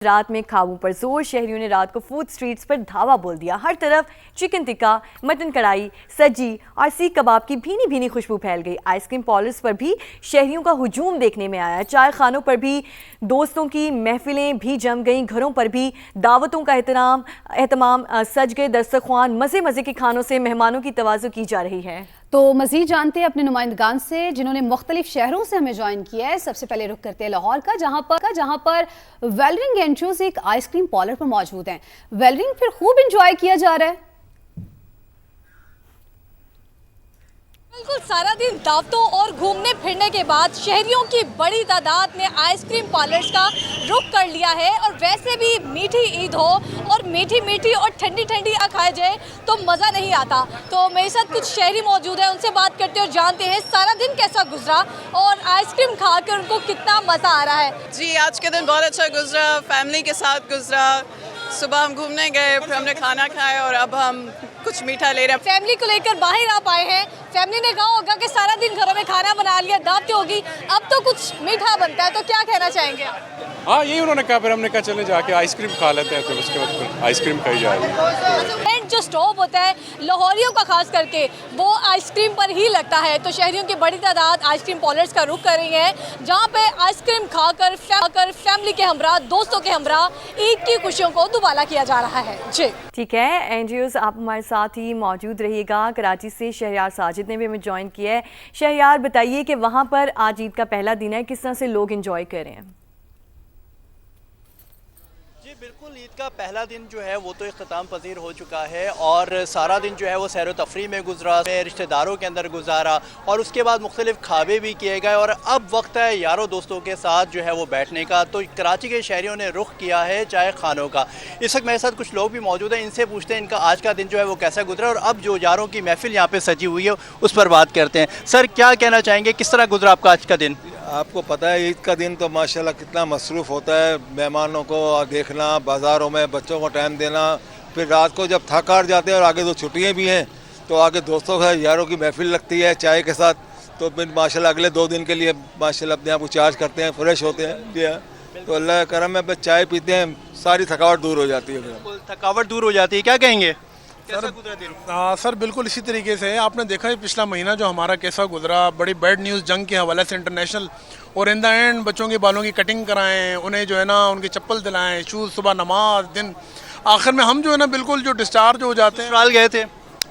रात में खाबों पर जोर, शहरियों ने रात को फूड स्ट्रीट्स पर धावा बोल दिया। हर तरफ चिकन टिक्का, मटन कढ़ाई, सज्जी और सीख कबाब की भीनी भीनी खुशबू फैल गई। आइसक्रीम पार्लर्स पर भी शहरियों का हुजूम देखने में आया। चाय खानों पर भी दोस्तों की महफिलें भी जम गईं। घरों पर भी दावतों का एहतमाम सज गए। दस्तरख्वान मज़े मज़े के खानों से मेहमानों की तवाज़ु की जा रही है। तो मज़ीद जानते हैं अपने नुमाइंदगान से जिन्होंने मुख्तलिफ शहरों से हमें ज्वाइन किया है। सबसे पहले रुख करते हैं लाहौर का, जहां पर वेलरिंग एंट्रोज एक आइसक्रीम पार्लर पर मौजूद हैं। वेलरिंग फिर खूब इंजॉय किया जा रहा है। बिल्कुल, सारा दिन दावतों और घूमने फिरने के बाद शहरियों की बड़ी तादाद ने आइसक्रीम पार्लर्स का रुख कर लिया है। और वैसे भी मीठी ईद हो और मीठी मीठी और ठंडी ठंडी खाया जाए तो मज़ा नहीं आता। तो मेरे साथ कुछ शहरी मौजूद हैं, उनसे बात करते हैं और जानते हैं सारा दिन कैसा गुजरा और आइसक्रीम खाकर उनको कितना मज़ा आ रहा है। जी, आज के दिन बहुत अच्छा गुजरा, फैमिली के साथ गुजरा। सुबह हम घूमने गए, फिर हमने खाना खाया और अब हम कुछ मीठा ले रहे हैं। फैमिली को लेकर बाहर आप आए हैं। फैमिली ने कहा होगा कि सारा दिन घरों में खाना बना लिया, दावतें होगी, अब तो कुछ मीठा बनता है, तो क्या कहना चाहेंगे आप? हाँ, यही उन्होंने कहा। फिर हमने कहा चले जाके आइसक्रीम खा लेते हैं, तो उसके बाद फिर आइसक्रीम खाई जाएगी। जो स्टॉप होता है लाहौरियों का खास करके, वो आइसक्रीम पर ही लगता है। तो शहरियों की बड़ी तादाद आइसक्रीम पार्लर्स का रुख कर रही है, जहाँ पे आइसक्रीम खाकर फैमिली के हमरा, दोस्तों के हमरा ईद की खुशियों को दुबाला किया जा रहा है। जी ठीक है एनजीओज, आप हमारे साथ ही मौजूद रहिएगा। कराची से शहरियार साजिद ने भी हमें ज्वाइन किया है। शहरियार, बताइए कि वहाँ पर आज ईद का पहला दिन है, किस तरह से लोग इंजॉय कर रहे हैं? जी बिल्कुल, ईद का पहला दिन जो है वो तो इख्तिताम पजीर हो चुका है और सारा दिन जो है वो सैर व तफरी में गुजरा, रिश्तेदारों के अंदर गुजारा और उसके बाद मुख्तलिफ खाबे भी किए गए और अब वक्त है यारों दोस्तों के साथ जो है वो बैठने का। तो कराची के शहरियों ने रुख किया है चाय खानों का। इस वक्त मेरे साथ कुछ लोग भी मौजूद हैं, इनसे पूछते हैं इनका आज का दिन जो है वो कैसा गुजरा और अब जो यारों की महफिल यहाँ पर सजी हुई है उस पर बात करते हैं। सर, क्या कहना चाहेंगे, किस तरह गुजरा आपका आज का दिन? आपको पता है ईद का दिन तो माशाल्लाह कितना मसरूफ़ होता है, मेहमानों को देखना, बाज़ारों में बच्चों को टाइम देना, फिर रात को जब थक हार जाते हैं और आगे तो छुट्टियाँ भी हैं तो आगे दोस्तों के यारों की महफिल लगती है चाय के साथ। तो फिर माशाल्लाह अगले 2 दिन के लिए माशाल्लाह अपने आप को चार्ज करते हैं, फ्रेश होते हैं। जी हाँ, तो अल्लाह का करम है, बस चाय पीते हैं, सारी थकावट दूर हो जाती है। बिल्कुल, थकावट दूर हो जाती है। क्या कहेंगे, कैसा गुजरा दिन? सर बिल्कुल इसी तरीके से आपने देखा है पिछला महीना जो हमारा कैसा गुजरा। बड़ी बैड न्यूज़ जंग के हवाले से इंटरनेशनल, और इन द एंड बच्चों के बालों की कटिंग कराएं, उन्हें जो है ना उनकी चप्पल दिलाएं, शूज़, सुबह नमाज, दिन आखिर में हम जो है ना बिल्कुल जो डिस्चार्ज हो जाते हैं। ससुराल गए थे?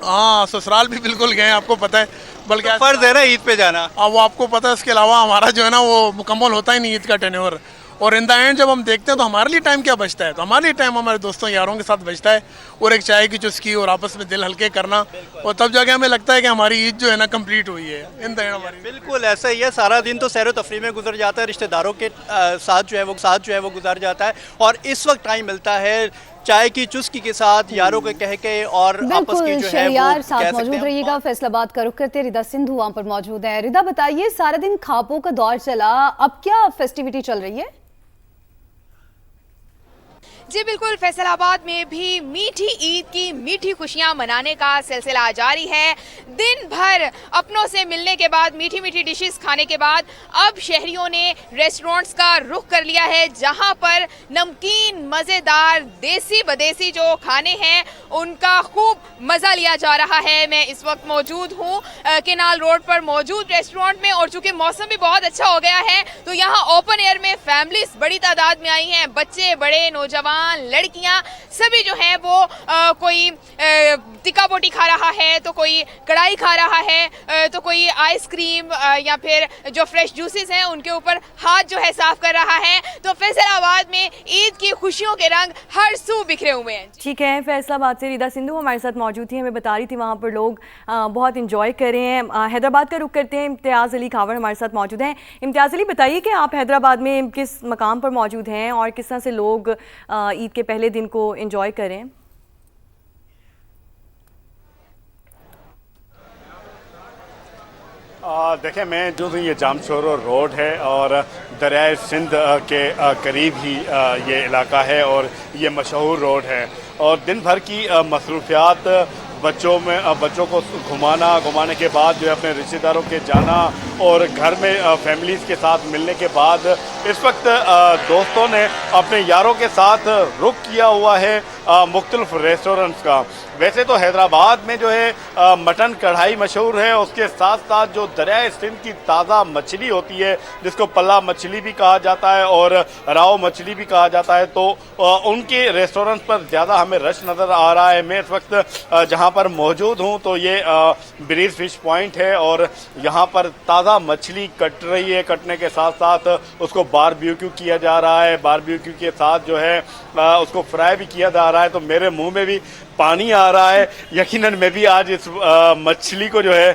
हाँ, ससुराल भी बिल्कुल गए, आपको पता है। बल्कि तो फ़र्ज़ है ना ईद पे जाना। वो आपको पता है, इसके अलावा हमारा जो है ना वो मुकम्मल होता ही नहीं ईद का टेन्योर। और इन द एंड जब हम देखते हैं तो हमारे लिए टाइम क्या बचता है? तो हमारे लिए टाइम हमारे दोस्तों यारों के साथ बचता है और एक चाय की चुस्की और आपस में दिल हल्के करना, और तब जाके हमें लगता है कि हमारी ईद जो है ना कंप्लीट हुई है। इन द एंड हमारी बिल्कुल ऐसा ही है, सारा दिन तो सैर व तफरी में गुजर जाता है, रिश्तेदारों के साथ जो है वो गुजर जाता है और इस वक्त टाइम मिलता है चाय की चुस्की के साथ, यारों के कह के और आपस की जो है वो साथ मौजूद रहिएगा। फैसलाबाद का रुख करते रिदा सिंधु वहाँ पर मौजूद है। रिदा, बताइए, सारा दिन खापों का दौर चला, अब क्या फेस्टिविटी चल रही है? जी बिल्कुल, फैसलाबाद में भी मीठी ईद की मीठी खुशियां मनाने का सिलसिला जारी है। दिन भर अपनों से मिलने के बाद, मीठी मीठी डिशेस खाने के बाद अब शहरियों ने रेस्टोरेंट्स का रुख कर लिया है, जहां पर नमकीन, मज़ेदार, देसी बदेसी जो खाने हैं उनका खूब मज़ा लिया जा रहा है। मैं इस वक्त मौजूद हूँ केनाल रोड पर मौजूद रेस्टोरेंट में और चूँकि मौसम भी बहुत अच्छा हो गया है तो यहाँ ओपन एयर में फैमिलीज बड़ी तादाद में आई हैं। बच्चे, बड़े, नौजवान, लड़कियां सभी जो है वो कोई टिक्का बोटी खा रहा है, तो कोई कढ़ाई खा रहा है, तो कोई आइसक्रीम या फिर जो फ्रेश जूसेस हैं उनके ऊपर हाथ जो है साफ कर रहा है। तो फैसलाबाद में ईद की खुशियों के रंग हर सू बिखरे हुए हैं। ठीक है, फैसलाबाद से रिदा सिंधु हमारे साथ मौजूद थी, हमें बता रही थी वहाँ पर लोग बहुत इंजॉय कर रहे हैं। हैदराबाद का रुख करते हैं, इम्तियाज़ अली खावर हमारे साथ मौजूद हैं। इम्तियाज़ अली, बताइए कि आप हैदराबाद में किस मकाम पर मौजूद हैं और किस तरह से लोग ईद के पहले दिन को एंजॉय करें? देखें, मैं जो ये जामशोरो रोड है और दरियाए सिंध के करीब ही ये इलाका है और ये मशहूर रोड है और दिन भर की मसरूफियात बच्चों को घुमाने के बाद जो है अपने रिश्तेदारों के जाना और घर में फैमिलीज़ के साथ मिलने के बाद इस वक्त दोस्तों ने अपने यारों के साथ रुख किया हुआ है मुख्तलिफ रेस्टोरेंट्स का। वैसे तो हैदराबाद में जो है मटन कढ़ाई मशहूर है, उसके साथ साथ जो दरियाए सिंध की ताज़ा मछली होती है जिसको पल्ला मछली भी कहा जाता है और राव मछली भी कहा जाता है, तो उनके रेस्टोरेंट्स पर ज़्यादा हमें रश नज़र आ रहा है। मैं इस वक्त जहां पर मौजूद हूं तो ये ब्रीज फिश पॉइंट है और यहां पर ताज़ा मछली कट रही है। कटने के साथ साथ उसको बारबेक्यू किया जा रहा है, बारबेक्यू के साथ जो है उसको फ्राई भी किया जा रहा है। तो मेरे मुंह में भी पानी आ रहा है। यकीनन मैं भी आज इस मछली को जो है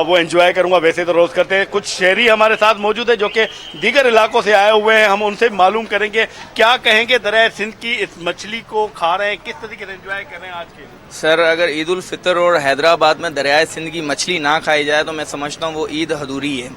वो एंजॉय करूंगा। वैसे तो रोज़ करते हैं। कुछ शहरी हमारे साथ मौजूद है जो कि दीगर इलाकों से आए हुए हैं, हम उनसे मालूम करेंगे क्या कहेंगे दरियाए सिंध की इस मछली को खा रहे हैं, किस तरीके से एंजॉय कर रहे हैं आज के। सर, अगर ईद उल फितर और हैदराबाद में दरियाए सिंध की मछली ना खाई जाए तो मैं समझता हूँ वो ईद अधूरी है।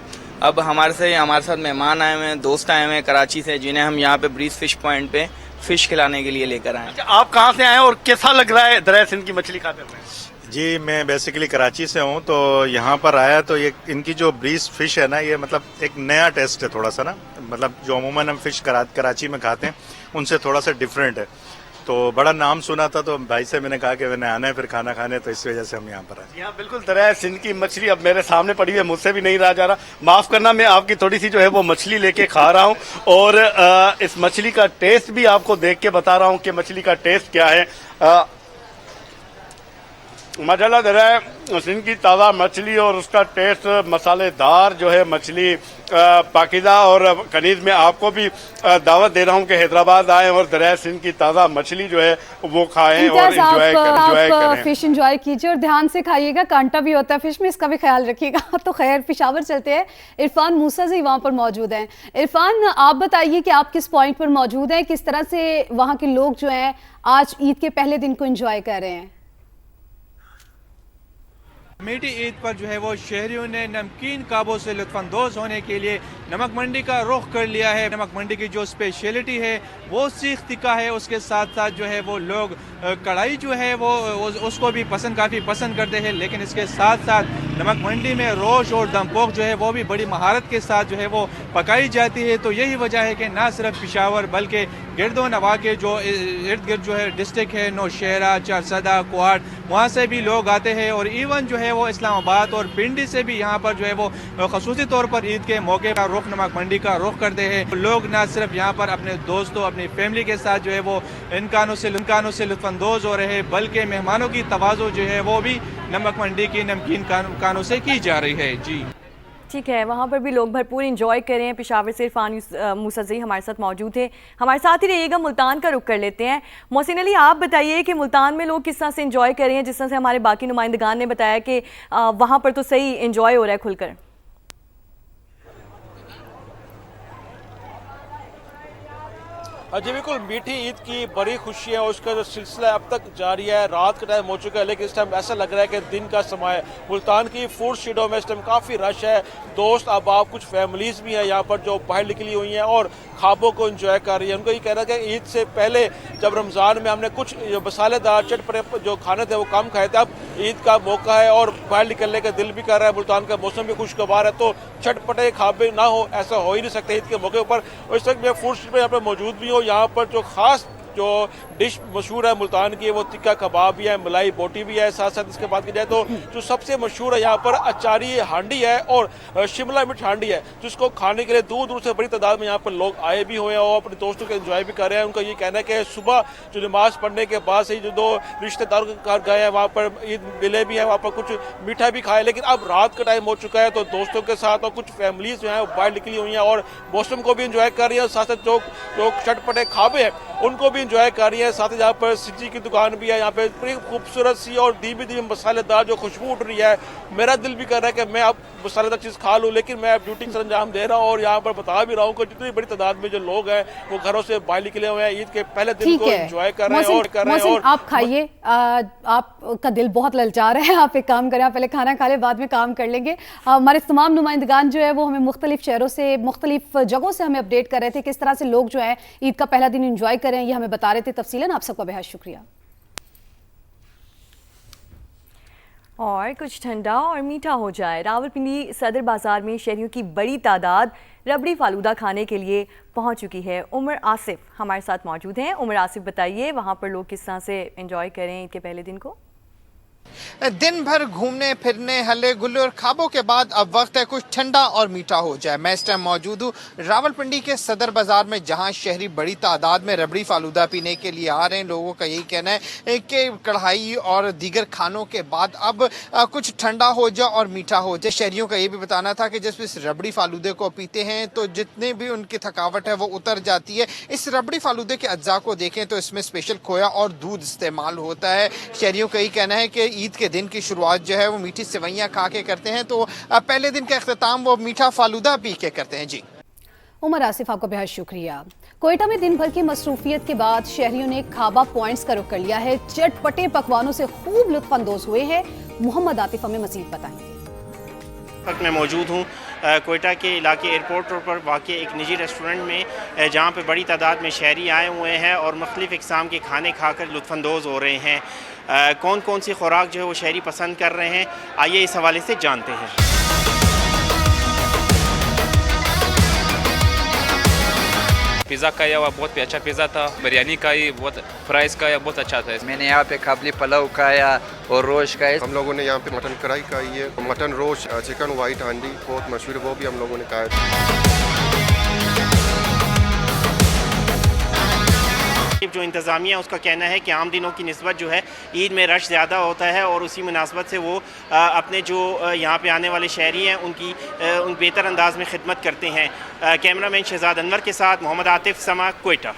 अब हमारे साथ मेहमान आए हुए हैं, दोस्त आए हुए हैं कराची से, जिन्हें हम यहाँ पे ब्रीज फिश पॉइंट पे फिश खिलाने के लिए लेकर आए। अच्छा, आप कहाँ से आए और कैसा लग रहा है दरियाए सिंध की मछली खाते हुए? जी, मैं बेसिकली कराची से हूँ, तो यहाँ पर आया तो ये इनकी जो ब्रीज फिश है ना, ये मतलब एक नया टेस्ट है थोड़ा सा ना, मतलब जो अमूमन हम फिश कराची में खाते हैं उनसे थोड़ा सा डिफरेंट है। तो बड़ा नाम सुना था तो भाई से मैंने कहा कि मैंने आना है फिर खाना खाने, तो इस वजह से हम यहाँ पर आए। यहाँ बिल्कुल दरियाए सिंध की मछली अब मेरे सामने पड़ी है, मुझसे भी नहीं रहा जा रहा। माफ करना, मैं आपकी थोड़ी सी जो है वो मछली लेके खा रहा हूँ और इस मछली का टेस्ट भी आपको देख के बता रहा हूँ कि मछली का टेस्ट क्या है। माशाल्लाह दरियाए सिंध की ताज़ा मछली और उसका टेस्ट मसालेदार जो है मछली पाकीज़ा और कनीज़ में आपको भी दावत दे रहा हूँ कि हैदराबाद आए और दरियाए सिंध की ताज़ा मछली जो है वो खाएं और एंजॉय करें। फिश एंजॉय कीजिए और ध्यान से खाइएगा, कांटा भी होता है फिश में, इसका भी ख्याल रखिएगा। तो खैर पेशावर चलते हैं, इरफान मूसा जी वहाँ पर मौजूद हैं। इरफान, आप बताइए कि आप किस पॉइंट पर मौजूद हैं, किस तरह से वहाँ के लोग जो हैं आज ईद के पहले दिन को एंजॉय कर रहे हैं? मीठी ईद पर जो है वो शहरियों ने नमकीन काबों से लुत्फानंदोज होने के लिए नमक मंडी का रुख कर लिया है। नमक मंडी की जो स्पेशलिटी है वो सीख तिक्का है, उसके साथ साथ जो है वो लोग कढ़ाई जो है वो उसको भी काफ़ी पसंद करते हैं। लेकिन इसके साथ साथ नमक मंडी में रोश और दमपोक जो है वो भी बड़ी महारत के साथ जो है वो पकाई जाती है। तो यही वजह है कि ना सिर्फ पेशावर बल्कि गिरदो नवा के जो इर्द गिर्द जो है डिस्ट्रिक्ट है, नौशहरा, चारसदा, कुआट, वहाँ से भी लोग आते हैं और इवन जो है वो इस्लामाबाद और पिंडी से भी यहाँ पर जो है वो खसूसी तौर पर ईद के मौके पर रुख नमक मंडी का रुख करते हैं। लोग ना सिर्फ यहाँ पर अपने दोस्तों अपनी फैमिली के साथ जो है वो इन कानों से लुत्फानंदोज हो रहे हैं, बल्कि मेहमानों की तवाज़ो जो है वो भी नमक मंडी की नमकीन कानों से की जा रही है। जी ठीक है, वहाँ पर भी लोग भरपूर इंजॉय कर रहे हैं। पेशावर से इरफान मूसा जी हमारे साथ मौजूद थे, हमारे साथ ही रहिएगा। मुल्तान का रुख कर लेते हैं। मोहसिन अली, आप बताइए कि मुल्तान में लोग किस तरह से इंजॉय कर रहे हैं, जिस तरह से हमारे बाकी नुमाइंदगान ने बताया कि वहाँ पर तो सही इंजॉय हो रहा है खुलकर। जी बिल्कुल, मीठी ईद की बड़ी खुशी है और उसका जो सिलसिला अब तक जारी है। रात का टाइम हो चुका है लेकिन इस टाइम ऐसा लग रहा है कि दिन का समय है। मुल्तान की फूड स्ट्रीटों में इस टाइम काफ़ी रश है। दोस्त अहबाब, कुछ फैमिलीज़ भी हैं यहाँ पर जो बाहर निकली हुई हैं और ख्वाबों को एंजॉय कर रही है। उनको ये कहना है कि ईद से पहले जब रमज़ान में हमने कुछ मसालेदार चटपटे जो खाने थे वो कम खाए थे, अब ईद का मौका है और बाहर निकलने का दिल भी कर रहा है। मुल्तान का मौसम भी खुशगवार है, तो चटपटे ख्वाबे ना हो ऐसा हो ही नहीं सकता ईद के मौके पर। और इस वक्त मैं फूड स्ट्रीट पर यहाँ पर मौजूद भी हूँ। यहाँ पर जो खास जो डिश मशहूर है मुल्तान की, वो टिक्का कबाब भी है, मलाई बोटी भी है। साथ साथ इसके बात की जाए तो जो सबसे मशहूर है यहाँ पर अचारी हांडी है और शिमला मिर्च हांडी है, जिसको खाने के लिए दूर दूर से बड़ी तादाद में यहाँ पर लोग आए भी हुए हैं और अपने दोस्तों के एंजॉय भी कर रहे हैं। उनका ये कहना है कि सुबह जो नमाज पढ़ने के बाद से जो दो रिश्तेदारों के घर गए हैं वहाँ पर ईद मिले भी हैं, वहाँ पर कुछ मीठा भी खाए। लेकिन अब रात का टाइम हो चुका है तो दोस्तों के साथ और कुछ फैमिलीज जो है बाहर निकली हुई हैं और मौसम को भी इंजॉय कर रही है। साथ साथ जो चटपटे खाबे हैं उनको भी इंजॉय कर रही है। साथ ही यहाँ पर सिज्जी की दुकान भी है, यहाँ पे बड़ी खूबसूरत सी और धीमी धीमी मसालेदार जो खुशबू उठ रही है। मेरा दिल भी कर रहा है कि मैं अब मसालेदार चीज़ खा लूँ, लेकिन मैं अब ड्यूटी सर अंजाम दे रहा हूँ और यहाँ पर बता भी रहा हूँ कि जितनी बड़ी तादाद में जो लोग हैं वो घरों से बाहर निकले हुए हैं, ईद के पहले दिन को एंजॉय कर रहे हैं और कर रहे हैं। और आप खाइए, आपका दिल बहुत ललचा रहा है, आप एक काम करें, आप पहले खाना खा ले, बाद में काम कर लेंगे। हमारे तमाम नुमाइंदगान जो है वो हमें मुख्तलिफ शहरों से, मुख्तलिफ जगहों से हमें अपडेट कर रहे थे किस तरह से लोग जो है ईद का पहला दिन एंजॉय करें, ये हमें बता रहे थे तफसीलन। आप सबका बेहद शुक्रिया। और कुछ ठंडा और मीठा हो जाए। रावलपिंडी सदर बाजार में शहरियों की बड़ी तादाद रबड़ी फालूदा खाने के लिए पहुंच चुकी है। उमर आसिफ हमारे साथ मौजूद हैं। उमर आसिफ, बताइए वहां पर लोग किस तरह से एंजॉय करें ईद के पहले दिन को? दिन भर घूमने फिरने हल्ले गुल्ले और खाबों के बाद अब वक्त है कुछ ठंडा और मीठा हो जाए। मैं इस टाइम मौजूद हूँ रावलपिंडी के सदर बाजार में, जहाँ शहरी बड़ी तादाद में रबड़ी फालूदा पीने के लिए आ रहे हैं। लोगों का यही कहना है कि कढ़ाई और दीगर खानों के बाद अब कुछ ठंडा हो जाए और मीठा हो जाए। शहरियों का ये भी बताना था कि जब इस रबड़ी फालूदे को पीते हैं तो जितने भी उनकी थकावट है वो उतर जाती है। इस रबड़ी फालूदे के अज्जा को देखें तो इसमें स्पेशल खोया और दूध इस्तेमाल होता है। शहरियों का यही कहना है कि ईद के दिन की शुरुआत जो है वो मीठी सेवैयां खा के करते हैं, तो पहले दिन का इख्तिताम वो मीठा फालूदा पी के करते हैं। जी उमर आसिफ, आपका बेहद शुक्रिया। कोयटा में दिन भर की मसरूफियत के बाद शहरियों ने खाबा पॉइंट्स का रुख कर लिया है। चटपटे पकवानों से खूब लुत्फानंदोज हुए हैं। मोहम्मद आतिफ हमें मज़ीद बताएंगे। वक्त मैं मौजूद हूँ कोयटा के इलाके एयरपोर्ट रोड पर वाक़ई एक निजी रेस्टोरेंट में, जहाँ पे बड़ी तादाद में शहरी आए हुए हैं और मुख्तलिफ़ इक़साम के खाने खाकर लुत्फ़अंदोज़ हो रहे हैं। कौन कौन सी खुराक जो है वो शहरी पसंद कर रहे हैं, आइए इस हवाले से जानते हैं। पिज़्ज़ा का या बहुत अच्छा पिज़्ज़ा था, बिरयानी का ही बहुत, फ्राइज़ का या बहुत अच्छा था। मैंने यहाँ पे काबली पुलाव खाया और रोश का। हम लोगों ने यहाँ पे मटन कढ़ाई खाई है, मटन रोश, चिकन वाइट हांडी बहुत मशहूर है, वो भी हम लोगों ने खाया। जो इंतज़ामिया उसका कहना है कि आम दिनों की निस्बत जो है ईद में रश ज़्यादा होता है और उसी मुनासबत से वो अपने जो यहाँ पे आने वाले शहरी हैं उनकी बेहतर अंदाज में खिदमत करते हैं। कैमरामैन शहजाद अनवर के साथ मोहम्मद आतिफ, समा, कोयटा।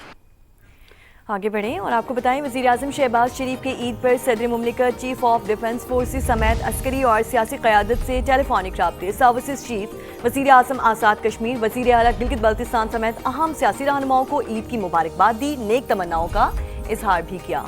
आगे बढ़ें और आपको बताएं, वज़ीर-ए-आज़म शहबाज शरीफ के ईद पर सदर मुमलिकत, चीफ ऑफ डिफेंस फोर्सेस समेत अस्करी और सियासी क़यादत से टेलीफोनिक राब्ते, सर्विसेज चीफ, वज़ीर-ए-आज़म आज़ाद कश्मीर, वज़ीर आला गिलगित बल्तिस्तान समेत अहम सियासी रहनुमाओं को ईद की मुबारकबाद दी, नेक तमन्नाओं का इजहार भी किया।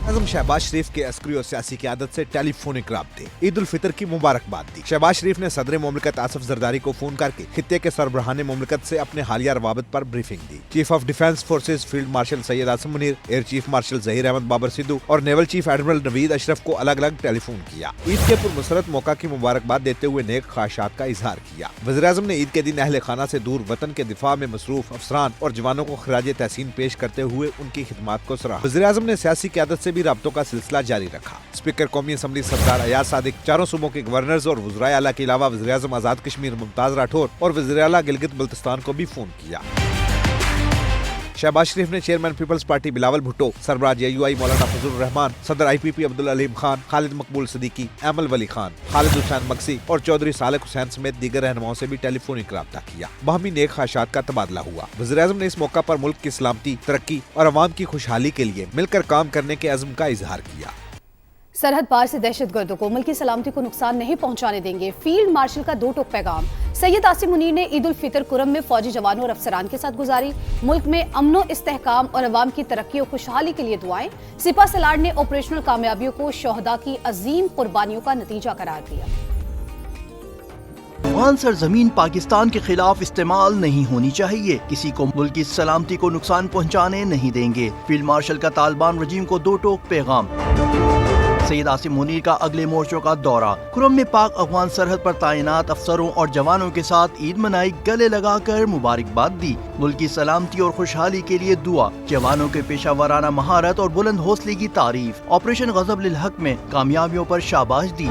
आज़म शहबाज शरीफ के अस्करी और सियासी क़यादत से टेलीफोनिक राब्ते, ईद उल फितर की मुबारकबाद दी। शहबाज शरीफ ने सदर मुमलिकत आसिफ जरदारी को फोन करके खित्ते के सरबराहान मुमलिकत से अपने हालिया रवाबत पर ब्रीफिंग दी। Chief of defence forces field marshal Syed Asim Munir, air chief marshal Zaheer Ahmed Babar Sidhu और naval chief admiral Naveed Ashraf को अलग अलग टेलीफोन किया। ईद के पुरमसरत मौका की मुबारकबाद देते हुए नेक ख्वाहिशात का इजहार किया। वज़ीर-ए-आज़म ने ईद के दिन अहले खाना से दूर वतन के दिफा में मसरूफ अफसरान और जवानों को खराज तहसीन पेश करते हुए उनकी खिदमत को सराहा। वज़ीर-ए-आज़म ने सियासी क़यादत से भी राब्तों का सिलसिला जारी रखा। स्पीकर कौमी असम्बली सरदार अयाज सादिक, चारों सूबों के गवर्नर्स और वज़राए आला के अलावा वज़ीर-ए-आज़म आज़ाद कश्मीर मुमताज राठौर और वज़ीर आला गिलगित बल्तिस्तान को भी फोन किया। शहबाज शरीफ ने चेयरमैन पीपल्स पार्टी बिलावल भुट्टो, सरबराज AUI मौलाना फजलुर रहमान, सदर IPP अब्दुल अलीम खान, खालिद मकबूल सिद्दीकी, अमल वली खान, खालिद हुसैन मक्सी और चौधरी सालेक हुसैन समेत दीगर रहनुमाओं से भी टेलीफोनिक राब्ता किया। बाहमी नेक ख्वाहिशात का तबादला हुआ। वज़ीर-ए-आज़म ने इस मौका पर मुल्क की सलामती, तरक्की और अवाम की खुशहाली के लिए मिलकर काम करने के अज़्म का इजहार किया। सरहद पार से दहशतगर्दों को मुल्क की सलामती को नुकसान नहीं पहुंचाने देंगे, फील्ड मार्शल का दो टोक पैगाम। सैयद आसिम मुनीर ने ईद उल फितर कुरम में फौजी जवानों और अफसरान के साथ गुजारी। मुल्क में अमनो इस्तेहकाम और अवाम की तरक्की और खुशहाली के लिए दुआएं। सिपा सलार ने ऑपरेशनल कामयाबियों को शोहदा की अजीम कुर्बानियों का नतीजा करार दिया। अफगान सरजमीन पाकिस्तान के खिलाफ इस्तेमाल नहीं होनी चाहिए, किसी को मुल्क की सलामती को नुकसान पहुँचाने नहीं देंगे। फील्ड मार्शल का तालिबान रजीम को दो टोक पैगाम। सैयद आसिम मुनीर का अगले मोर्चों का दौरा। कुरम में पाक अफगान सरहद पर तैनात अफसरों और जवानों के साथ ईद मनाई, गले लगाकर मुबारकबाद दी। मुल्क की सलामती और खुशहाली के लिए दुआ। जवानों के पेशा वाराना महारत और बुलंद हौसले की तारीफ। ऑपरेशन गजब लिल हक में कामयाबियों पर शाबाश दी।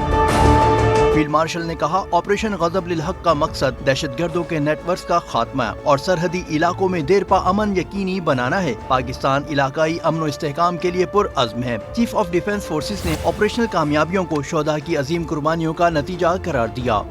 फील्ड मार्शल ने कहा, ऑपरेशन गजब लिल हक का मकसद दहशतगर्दों के नेटवर्क का खात्मा और सरहदी इलाकों में देर पा अमन यकीनी बनाना है। पाकिस्तान इलाकाई अमन और इस्तेहकाम के लिए पुरअज़्म है। चीफ ऑफ डिफेंस फोर्सेस ने ऑपरेशनल कामयाबियों को शोहदा की अजीम कुर्बानियों का नतीजा करार दिया।